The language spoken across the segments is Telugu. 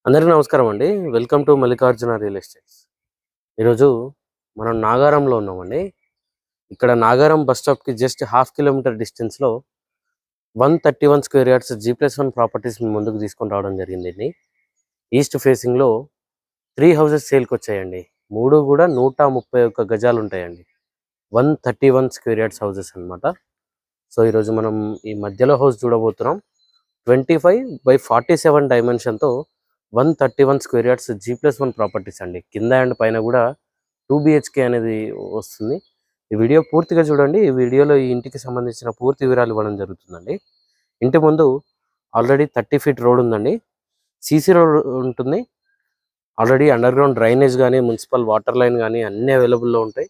అందరికీ నమస్కారం అండి. Welcome to Mallikarjuna real estates. ఈరోజు మనం నాగారంలో ఉన్నామండి. ఇక్కడ నాగారం బస్ స్టాప్‌కి జస్ట్ హాఫ్ కిలోమీటర్ డిస్టెన్స్‌లో 131 స్క్వేర్ యార్డ్స్ G+1 ప్రాపర్టీస్ మీ ముందుకు తీసుకొని రావడం జరిగిందండి. ఈస్ట్ ఫేసింగ్‌లో 3 హౌసెస్ సేల్‌కొచ్చాయండి. 3 కూడా 131 గజాలు ఉంటాయండి. 131 స్క్వేర్ యార్డ్స్ హౌసెస్ అన్నమాట. సో ఈరోజు మనం ఈ మధ్యలో హౌస్ చూడబోతున్నాం. 25/47 డైమెన్షన్‌తో 131 స్క్వేర్ యార్డ్స్ G+1 ప్రాపర్టీస్ అండి. కింద అండ్ పైన కూడా 2 BHK అనేది వస్తుంది. ఈ వీడియో పూర్తిగా చూడండి. ఈ వీడియోలో ఈ ఇంటికి సంబంధించిన పూర్తి వివరాలు ఇవ్వడం జరుగుతుందండి. ఇంటి ముందు ఆల్రెడీ 30 ఫీట్ రోడ్ ఉందండి. సీసీ రోడ్ ఉంటుంది. ఆల్రెడీ అండర్ గ్రౌండ్ డ్రైనేజ్ కానీ మున్సిపల్ వాటర్ లైన్ కానీ అన్నీ అవైలబుల్లో ఉంటాయి.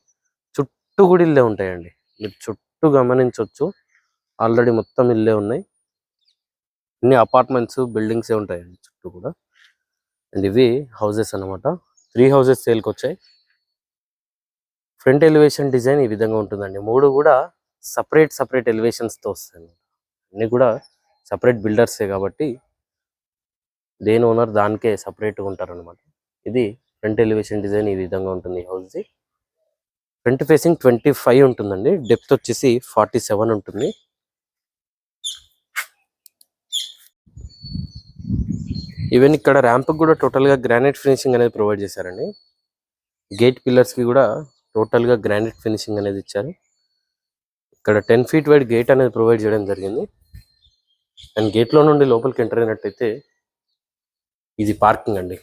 చుట్టూ కూడా ఇల్లే ఉంటాయండి. మీరు చుట్టూ గమనించవచ్చు. ఆల్రెడీ మొత్తం ఇల్లే ఉన్నాయి. అన్ని అపార్ట్మెంట్స్ బిల్డింగ్సే ఉంటాయండి చుట్టూ కూడా. అండ్ ఇవి హౌసెస్ అన్నమాట. 3 హౌసెస్ సేల్‌కొచ్చాయి. ఫ్రంట్ ఎలివేషన్ డిజైన్ ఈ విధంగా ఉంటుందండి. 3 కూడా సపరేట్ ఎలివేషన్స్‌తో వస్తాయి. అన్నీ కూడా సపరేట్ బిల్డర్సే కాబట్టి దేని ఓనర్ దానికే సపరేట్‌గా ఉంటారనమాట. ఇది ఫ్రంట్ ఎలివేషన్ డిజైన్ ఈ విధంగా ఉంటుంది ఈ హౌస్‌ది. ఫ్రంట్ ఫేసింగ్ 25 ఉంటుందండి. డెప్త్ వచ్చేసి 47 ఉంటుంది. ఈవెన్ ఇక్కడ ర్యాంప్‌కి కూడా టోటల్‌గా గ్రానైట్ ఫినిషింగ్ అనేది ప్రొవైడ్ చేశారండి. గేట్ పిల్లర్స్‌కి కూడా టోటల్‌గా గ్రానైట్ ఫినిషింగ్ అనేది ఇచ్చారు. ఇక్కడ 10 ఫీట్ వైడ్ గేట్ అనేది ప్రొవైడ్ చేయడం జరిగింది. అండ్ గేట్లో నుండి లోపలికి ఎంటర్ అయినట్టయితే ఇది పార్కింగ్ అండి.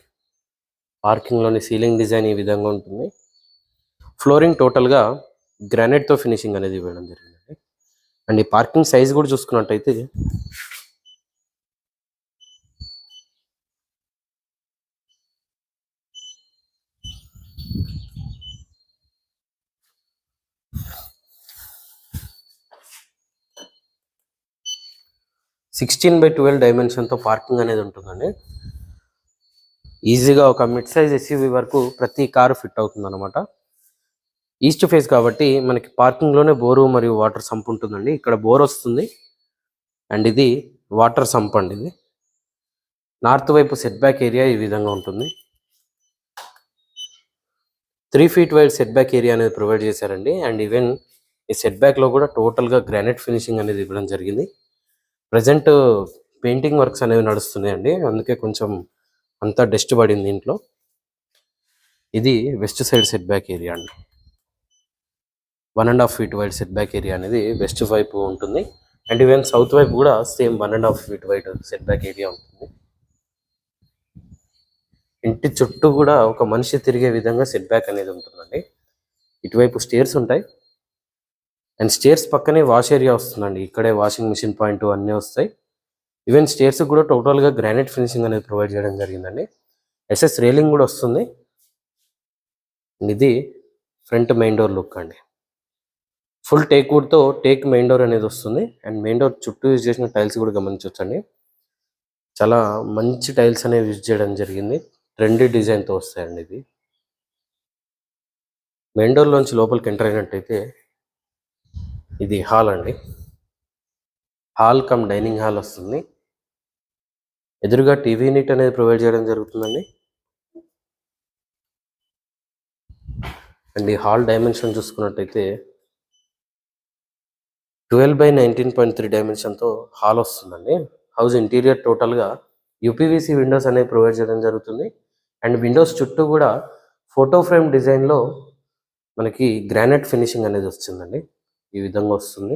పార్కింగ్లోని సీలింగ్ డిజైన్ ఈ విధంగా ఉంటుంది. ఫ్లోరింగ్ టోటల్‌గా గ్రానైట్‌తో ఫినిషింగ్ అనేది ఇవ్వడం జరిగిందండి. అండ్ ఈ పార్కింగ్ సైజ్ కూడా చూసుకున్నట్టయితే 16/12 డైమెన్షన్‌తో పార్కింగ్ అనేది ఉంటుందండి. ఈజీగా ఒక మిడ్ సైజ్ SUV వరకు ప్రతి కారు ఫిట్ అవుతుందన్నమాట. ఈస్ట్ ఫేస్ కాబట్టి మనకి పార్కింగ్లోనే బోరు మరియు వాటర్ సంప్ ఉంటుందండి. ఇక్కడ బోర్ వస్తుంది. అండ్ ఇది వాటర్ సంప్ అండి. ఇది నార్త్ వైపు సెట్ బ్యాక్ ఏరియా ఈ విధంగా ఉంటుంది. 3 feet wide set back area అనేది ప్రొవైడ్ చేశారండి. అండ్ ఈవెన్ ఈ సెట్ బ్యాక్లో కూడా టోటల్గా గ్రానైట్ ఫినిషింగ్ అనేది ఇవ్వడం జరిగింది. ప్రజెంట్ పెయింటింగ్ వర్క్స్ అనేవి నడుస్తున్నాయండి. అందుకే కొంచెం అంతా డస్ట్ పడింది ఇంట్లో. ఇది west side set back area అండి. 1.5 feet wide set back area అనేది వెస్ట్ వైపు ఉంటుంది. అండ్ ఈవెన్ సౌత్ వైపు కూడా same 1.5 feet wide set back area ఉంటుంది. ఇంటి చుట్టూ కూడా ఒక మనిషి తిరిగే విధంగా సెట్ బ్యాక్ అనేది ఉంటుందండి. ఇటువైపు స్టేర్స్ ఉంటాయి. అండ్ స్టేర్స్ పక్కనే వాష్ ఏరియా వస్తుందండి. ఇక్కడే వాషింగ్ మిషన్ పాయింట్ అన్నీ వస్తాయి. ఈవెన్ స్టేర్స్ కూడా టోటల్గా గ్రానైట్ ఫినిషింగ్ అనేది ప్రొవైడ్ చేయడం జరిగిందండి. SS రైలింగ్ కూడా వస్తుంది. ఇది ఫ్రంట్ మెయిన్ డోర్ లుక్ అండి. ఫుల్ టేక్ వుడ్తో టేక్ మెయిన్ డోర్ అనేది వస్తుంది. అండ్ మెయిన్ డోర్ చుట్టూ యూజ్ చేసిన టైల్స్ కూడా గమనించవచ్చండి. చాలా మంచి టైల్స్ అనేవి యూజ్ చేయడం జరిగింది. ట్రెండీ డిజైన్తో వస్తాయండి ఇది. మెయిన్ డోర్లోంచి లోపలికి ఎంటర్ అయినట్టయితే ఇది హాల్ అండి. హాల్ కమ్ డైనింగ్ హాల్ వస్తుంది. ఎదురుగా టీవీ యూనిట్ అనేది ప్రొవైడ్ చేయడం జరుగుతుందండి. అండ్ ఈ హాల్ డైమెన్షన్ చూసుకున్నట్టయితే 12/19.3 డైమెన్షన్తో హాల్ వస్తుందండి. హౌస్ ఇంటీరియర్ టోటల్గా UPVC విండోస్ అనేవి ప్రొవైడ్ చేయడం జరుగుతుంది. అండ్ విండోస్ చుట్టూ కూడా ఫోటో ఫ్రేమ్ డిజైన్లో మనకి గ్రానైట్ ఫినిషింగ్ అనేది వస్తుందండి. ఈ విధంగా వస్తుంది.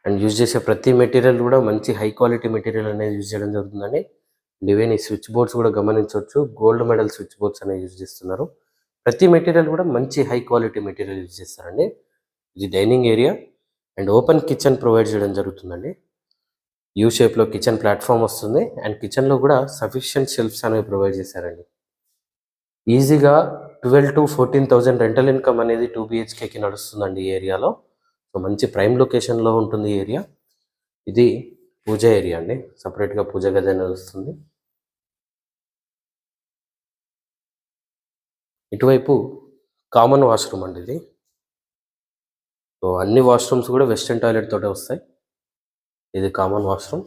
అండ్ యూజ్ చేసే ప్రతి మెటీరియల్ కూడా మంచి హై క్వాలిటీ మెటీరియల్ అనేది యూజ్ చేయడం జరుగుతుందండి. ఈవెన్ ఈ స్విచ్ బోర్డ్స్ కూడా గమనించవచ్చు. గోల్డ్ మెడల్ స్విచ్ బోర్డ్స్ అనేవి యూజ్ చేస్తున్నారు. ప్రతి మెటీరియల్ కూడా మంచి హై క్వాలిటీ మెటీరియల్ యూజ్ చేస్తారండి. ఇది dining area and open kitchen provide చేయడం జరుగుతుందండి. యూ షేప్లో కిచెన్ ప్లాట్ఫామ్ వస్తుంది. అండ్ కిచెన్లో కూడా సఫిషియెంట్ షెల్ఫ్స్ అనేవి ప్రొవైడ్ చేశారండి. ఈజీగా 12,000 to 14,000 రెంటల్ ఇన్కమ్ అనేది 2 BHKకి నడుస్తుందండి ఈ ఏరియాలో. సో మంచి ప్రైమ్ లొకేషన్లో ఉంటుంది ఈ ఏరియా. ఇది పూజ ఏరియా అండి. సపరేట్గా పూజ గది అనేది వస్తుంది. ఇటువైపు కామన్ వాష్రూమ్ అండి ఇది. సో అన్ని వాష్రూమ్స్ కూడా వెస్టర్న్ టాయిలెట్ తోటే వస్తాయి. ఇది కామన్ వాష్రూమ్.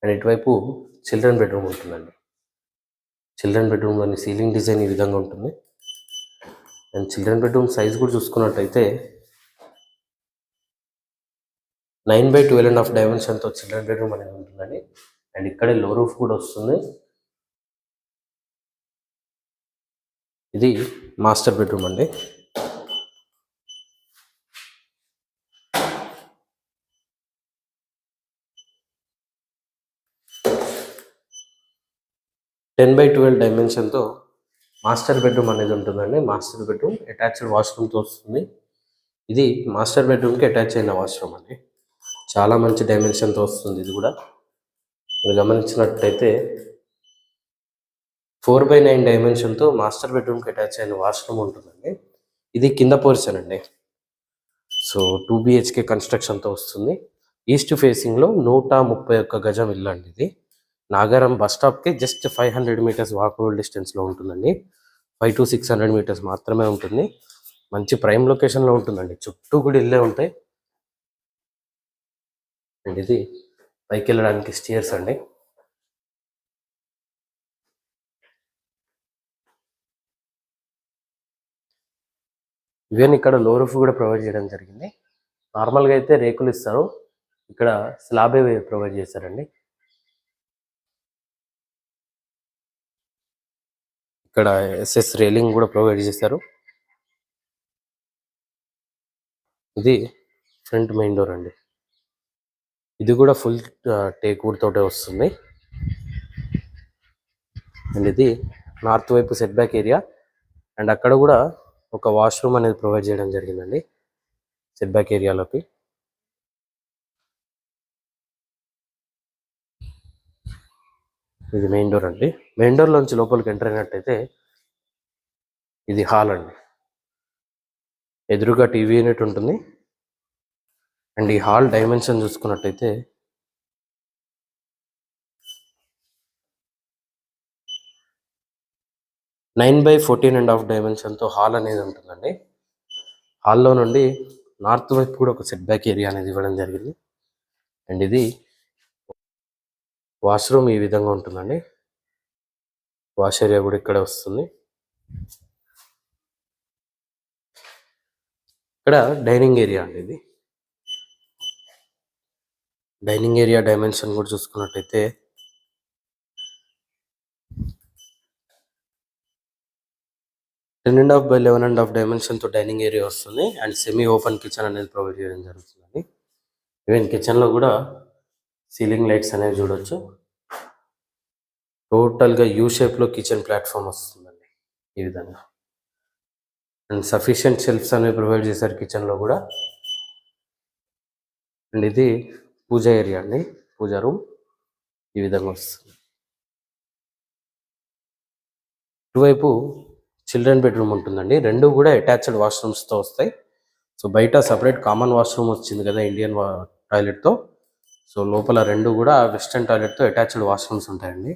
అండ్ ఇటువైపు చిల్డ్రన్ బెడ్రూమ్ ఉంటుందండి. చిల్డ్రన్ బెడ్రూమ్లోని సీలింగ్ డిజైన్ ఈ విధంగా ఉంటుంది. అండ్ చిల్డ్రన్ బెడ్రూమ్ సైజ్ కూడా చూసుకున్నట్టయితే 9/12.5 డైమెన్షన్తో చిల్డ్రన్ బెడ్రూమ్ అనేది ఉంటుందండి. అండ్ ఇక్కడే లో రూఫ్ కూడా వస్తుంది. ఇది మాస్టర్ బెడ్రూమ్ అండి. టెన్ బై 12 డైమెన్షన్తో మాస్టర్ బెడ్రూమ్ అనేది ఉంటుందండి. మాస్టర్ బెడ్రూమ్ అటాచ్డ్ వాష్రూమ్తో వస్తుంది. ఇది మాస్టర్ బెడ్రూమ్కి అటాచ్ అయిన వాష్రూమ్ అండి. చాలా మంచి డైమెన్షన్తో వస్తుంది. ఇది కూడా మీరు గమనించినట్టయితే 4/9 డైమెన్షన్తో మాస్టర్ బెడ్రూమ్కి అటాచ్ అయిన వాష్రూమ్ ఉంటుందండి. ఇది కింద పోర్షన్ అండి. సో 2 BHK కన్స్ట్రక్షన్తో వస్తుంది. ఈస్ట్ ఫేసింగ్లో 131 గజం ఇల్లు అండి. ఇది నాగారం బస్ స్టాప్కి జస్ట్ 500 మీటర్స్ వాకబుల్ డిస్టెన్స్లో ఉంటుందండి. 500 to 600 మీటర్స్ మాత్రమే ఉంటుంది. మంచి ప్రైమ్ లొకేషన్లో ఉంటుందండి. చుట్టూ కూడా ఇల్లే ఉంటాయి. అండ్ ఇది పైకి వెళ్ళడానికి స్టేర్స్ అండి. ఈవెన్ ఇక్కడ లో రూఫ్ కూడా ప్రొవైడ్ చేయడం జరిగింది. నార్మల్గా అయితే రేకులు ఇస్తారు, ఇక్కడ స్లాబే ప్రొవైడ్ చేశారండి. ఇక్కడ SS రైలింగ్ కూడా ప్రొవైడ్ చేశారు. ఇది ఫ్రంట్ మెయిన్ డోర్ అండి. ఇది కూడా ఫుల్ టేక్ వుడ్ తోటే వస్తుంది. అండ్ ఇది నార్త్ వైపు సెట్ బ్యాక్ ఏరియా. అండ్ అక్కడ కూడా ఒక వాష్రూమ్ అనేది ప్రొవైడ్ చేయడం జరిగిందండి సెట్ బ్యాక్ ఏరియాలోకి. ఇది మెయిన్ డోర్ అండి. మెయిన్ డోర్లోంచి లోపలికి ఎంటర్ అయినట్టయితే ఇది హాల్ అండి. ఎదురుగా టీవీ యూనిట్ ఉంటుంది. అండ్ ఈ హాల్ డైమెన్షన్ చూసుకున్నట్టయితే 9/14.5 డైమెన్షన్తో హాల్ అనేది ఉంటుందండి. హాల్లో నుండి నార్త్ వైపు కూడా ఒక సెట్ బ్యాక్ ఏరియా అనేది ఇవ్వడం జరిగింది. అండ్ ఇది వాష్రూమ్ ఈ విధంగా ఉంటుందండి. వాష్ ఏరియా కూడా ఇక్కడ వస్తుంది. ఇక్కడ డైనింగ్ ఏరియా అండి. ఇది డైనింగ్ ఏరియా డైమెన్షన్ కూడా చూసుకున్నట్టయితే 10.5/11.5 డైమెన్షన్తో డైనింగ్ ఏరియా వస్తుంది. అండ్ సెమీ ఓపెన్ కిచెన్ అనేది ప్రొవైడ్ చేయడం జరుగుతుందండి. ఈవెన్ కిచెన్లో కూడా సీలింగ్ లైట్స్ అనేవి చూడొచ్చు. టోటల్గా యూ షేప్లో కిచెన్ ప్లాట్ఫామ్ వస్తుందండి ఈ విధంగా. అండ్ సఫిషియంట్ షెల్ఫ్స్ అనేవి ప్రొవైడ్ చేశారు కిచెన్లో కూడా. అండ్ ఇది పూజ ఏరియా అండి. పూజా రూమ్ ఈ విధంగా వస్తుంది. ఇటువైపు చిల్డ్రన్ బెడ్రూమ్ ఉంటుందండి. రెండు కూడా అటాచ్డ్ వాష్రూమ్స్తో వస్తాయి. సో బయట సపరేట్ కామన్ వాష్రూమ్ వచ్చింది కదా ఇండియన్ టాయిలెట్తో. సో లోపల రెండు కూడా వెస్టర్న్ టాయిలెట్తో అటాచ్డ్ వాష్రూమ్స్ ఉంటాయండి.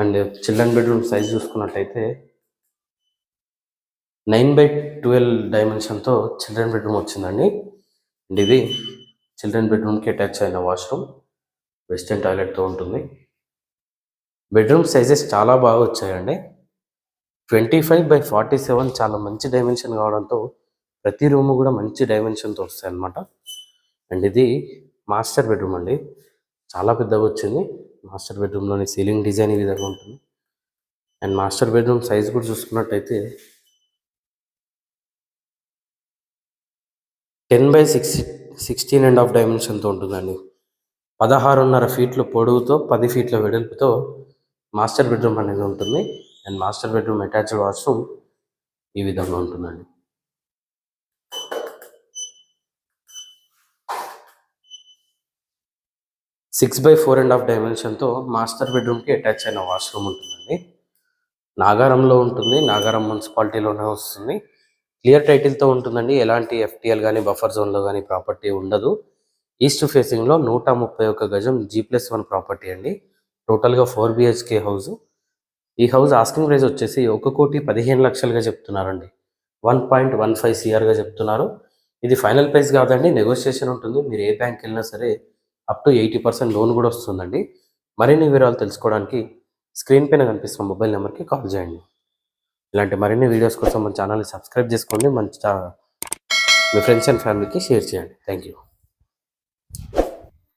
అండ్ చిల్డ్రన్ బెడ్రూమ్ సైజ్ చూసుకున్నట్టయితే 9/12 డైమెన్షన్తో చిల్డ్రన్ బెడ్రూమ్ వచ్చిందండి. అండ్ ఇది చిల్డ్రన్ బెడ్రూమ్కి అటాచ్ అయిన వాష్రూమ్ వెస్టర్న్ టాయిలెట్తో ఉంటుంది. బెడ్రూమ్ సైజెస్ చాలా బాగా వచ్చాయండి. 25/47 చాలా మంచి డైమెన్షన్ కావడంతో ప్రతి రూమ్ కూడా మంచి డైమెన్షన్తో వస్తాయి అన్నమాట. అండ్ ఇది మాస్టర్ బెడ్రూమ్ అండి. చాలా పెద్దగా వచ్చింది. మాస్టర్ బెడ్రూమ్లోని సీలింగ్ డిజైన్ ఈ విధంగా ఉంటుంది. అండ్ మాస్టర్ బెడ్రూమ్ సైజ్ కూడా చూసుకున్నట్టయితే 10/16.5 డైమెన్షన్తో ఉంటుందండి. 16.5 ఫీట్ల పొడవుతో 10 ఫీట్ల వెడల్పుతో మాస్టర్ బెడ్రూమ్ అనేది ఉంటుంది. And master bedroom attached washroom ఈ విధంగా ఉంటుందండి. సిక్స్ బై 4.5 డైమెన్షన్తో మాస్టర్ బెడ్రూమ్కి అటాచ్ అయిన వాష్రూమ్ ఉంటుందండి. నాగారంలో ఉంటుంది. నాగారం మున్సిపాలిటీలోనే వస్తుంది. క్లియర్ టైటిల్తో ఉంటుందండి. ఎలాంటి FTL కానీ బఫర్ జోన్లో కానీ ప్రాపర్టీ ఉండదు. ఈస్ట్ ఫేసింగ్లో 131 గజం G+1 ప్రాపర్టీ అండి. టోటల్గా 4 BHK హౌస్. ఈ హౌస్ ఆస్కింగ్ ప్రైస్ వచ్చేసి 1,15,00,000గా చెప్తున్నారండి. 1.15 CRగా చెప్తున్నారు. ఇది ఫైనల్ ప్రైస్ కాదండి, నెగోషియేషన్ ఉంటుంది. మీరు ఏ బ్యాంక్ వెళ్ళినా సరే అప్ టు 80% లోన్ కూడా వస్తుందండి. మరిన్ని వివరాలు తెలుసుకోవడానికి స్క్రీన్ పైన కనిపిస్తున్న మొబైల్ నెంబర్కి కాల్ చేయండి. ఇలాంటి మరిన్ని వీడియోస్ కోసం మన ఛానల్ని సబ్స్క్రైబ్ చేసుకోండి. మీ ఫ్రెండ్స్ అండ్ ఫ్యామిలీకి షేర్ చేయండి. Thank you.